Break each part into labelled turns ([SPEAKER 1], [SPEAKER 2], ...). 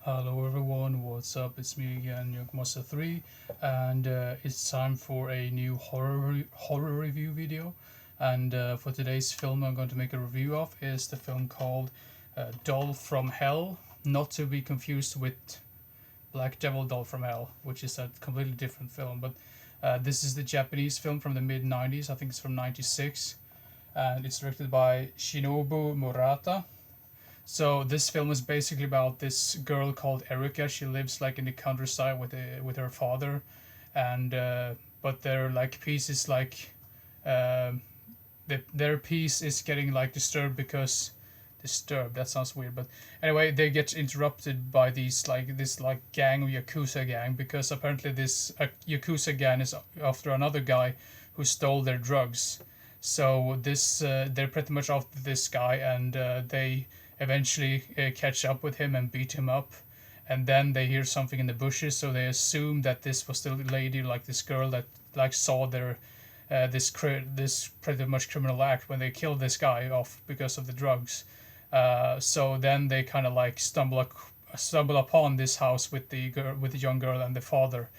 [SPEAKER 1] Hello everyone, what's up? It's me again, Junkmaster3, and it's time for a new horror review video. And for today's film, I'm going to make a review of is the film called Doll from Hell, not to be confused with Black Devil Doll from Hell, which is a completely different film. But this is the Japanese film from the mid '90s. I think it's from '96, and it's directed by Shinobu Murata. So this film is basically about this girl called Erica. She lives like in the countryside with her father, and but their like peace is like um their peace is getting like disturbed. That sounds weird, but anyway, they get interrupted by this like gang, yakuza gang, because apparently this yakuza gang is after another guy who stole their drugs. So this they're pretty much after this guy, and they eventually catch up with him and beat him up. And then they hear something in the bushes, so they assume that this was the lady, like this girl that like saw their this pretty much criminal act when they killed this guy off because of the drugs. So then they kind of like stumble upon this house with the young girl and the father.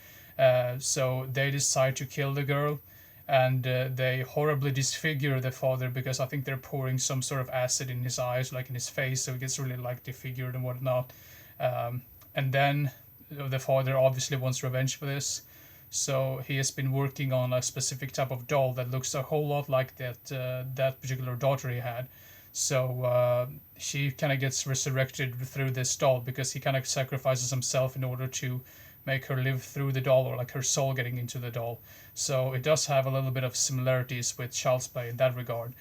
[SPEAKER 1] So they decide to kill the girl, and they horribly disfigure the father because I think they're pouring some sort of acid in his eyes, like in his face, so he gets really like disfigured and whatnot. And then the father obviously wants revenge for this, so he has been working on a specific type of doll that looks a whole lot like that particular daughter he had. So she kind of gets resurrected through this doll because he kind of sacrifices himself in order to make her live through the doll, or like her soul getting into the doll. So it does have a little bit of similarities with Child's Play in that regard.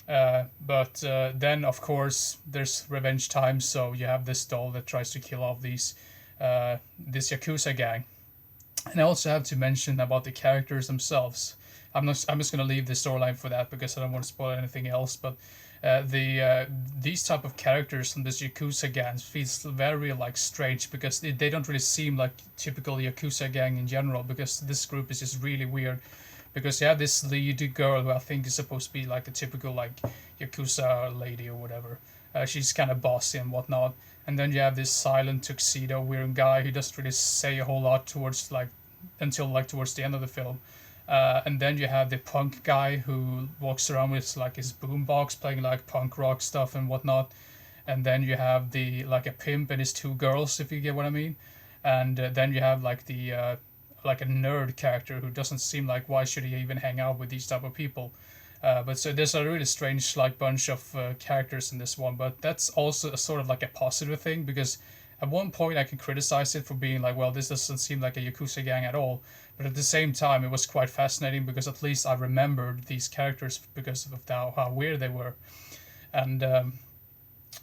[SPEAKER 1] But then, of course, there's revenge time. So you have this doll that tries to kill off this yakuza gang. And I also have to mention about the characters themselves. I'm just gonna leave the storyline for that because I don't want to spoil anything else. But these type of characters from this yakuza gang feels very like strange because they don't really seem like typical yakuza gang in general, because this group is just really weird. Because you have this lead girl who I think is supposed to be like a typical like yakuza lady or whatever. She's kind of bossy and whatnot. And then you have this silent tuxedo wearing guy who doesn't really say a whole lot towards like until like towards the end of the film. And then you have the punk guy who walks around with like his boombox playing like punk rock stuff and whatnot. And then you have the like a pimp and his two girls, if you get what I mean. And then you have like the like a nerd character who doesn't seem like why should he even hang out with these type of people. But so there's a really strange like bunch of characters in this one, but that's also a sort of like a positive thing because at one point I can criticize it for being like, well, this doesn't seem like a yakuza gang at all, but at the same time it was quite fascinating because at least I remembered these characters because of how weird they were. And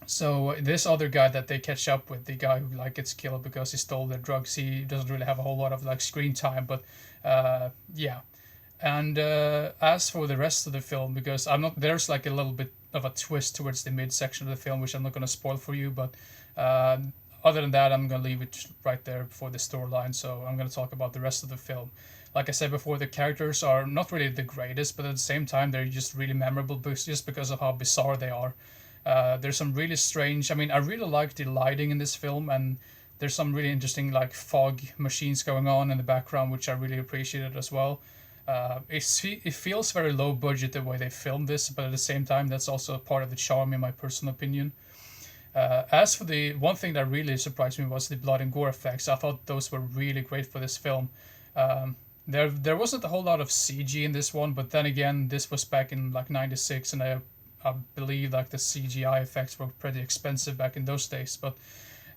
[SPEAKER 1] so this other guy that they catch up with, the guy who like gets killed because he stole their drugs, he doesn't really have a whole lot of like screen time, but yeah. And as for the rest of the film, because I'm not there's like a little bit of a twist towards the mid section of the film, which I'm not going to spoil for you, but uh, other than that, I'm going to leave it right there for the storyline. So I'm going to talk about the rest of the film. Like I said before, the characters are not really the greatest, but at the same time, they're just really memorable just because of how bizarre they are. There's some really strange. I mean, I really like the lighting in this film, and there's some really interesting like fog machines going on in the background, which I really appreciated as well. It feels very low budget the way they filmed this, but at the same time, that's also part of the charm, in my personal opinion. As for the one thing that really surprised me was the blood and gore effects. I thought those were really great for this film. There wasn't a whole lot of CG in this one, but then again, this was back in like '96, and I believe like the CGI effects were pretty expensive back in those days. But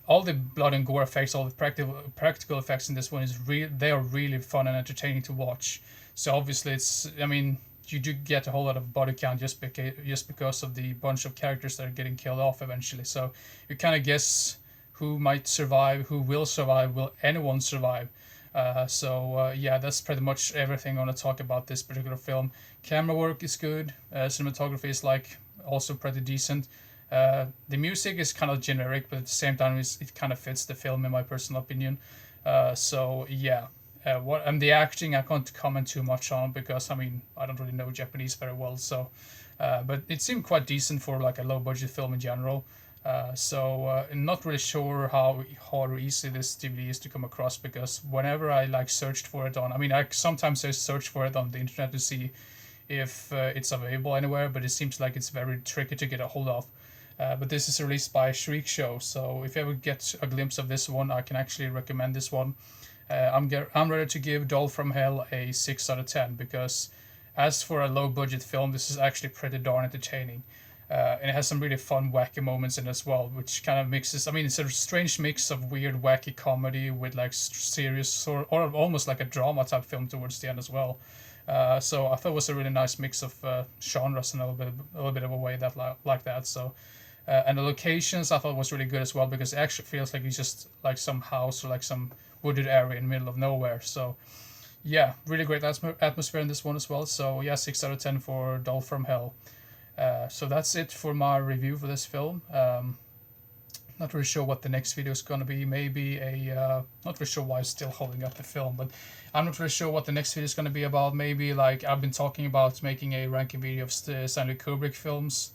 [SPEAKER 1] all the blood and gore effects, all the practical effects in this one is they are really fun and entertaining to watch. So obviously, it's I mean you do get a whole lot of body count just because of the bunch of characters that are getting killed off eventually. So you kind of guess who might survive, who will survive, will anyone survive. So yeah, that's pretty much everything I want to talk about this particular film. Camera work is good. Cinematography is like also pretty decent. The music is kind of generic, but at the same time, it kind of fits the film in my personal opinion. So yeah, what and the acting I can't comment too much on because I mean I don't really know Japanese very well. So, but it seemed quite decent for like a low budget film in general. I'm not really sure how hard or easy this DVD is to come across, because whenever I like searched for it on, I mean, I sometimes I search for it on the internet to see if it's available anywhere, but it seems like it's very tricky to get a hold of. But this is released by Shriek Show, so if you ever get a glimpse of this one, I can actually recommend this one. I'm ready to give Doll from Hell a 6 out of 10, because as for a low budget film, this is actually pretty darn entertaining. And it has some really fun, wacky moments in it as well, which kind of mixes. I mean, it's a strange mix of weird, wacky comedy with like serious or almost like a drama type film towards the end as well. So I thought it was a really nice mix of genres in a little bit of a way that like that. So. And the locations I thought was really good as well, because it actually feels like it's just like some house or like some wooded area in the middle of nowhere. So yeah, really great atmosphere in this one as well. So yeah, 6 out of 10 for Doll from Hell. So that's it for my review for this film. Not really sure what the next video is going to be. Maybe not really sure why I'm still holding up the film, but I'm not really sure what the next video is going to be about. Maybe like I've been talking about making a ranking video of Stanley Kubrick films.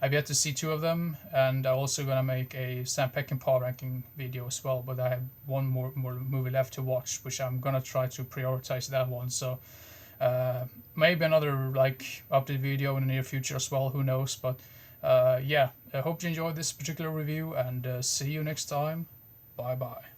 [SPEAKER 1] I've yet to see 2 of them, and I'm also going to make a Sam Peckinpah ranking video as well, but I have one more movie left to watch, which I'm going to try to prioritize that one. So maybe another like update video in the near future as well, who knows. But yeah, I hope you enjoyed this particular review, and see you next time. Bye bye.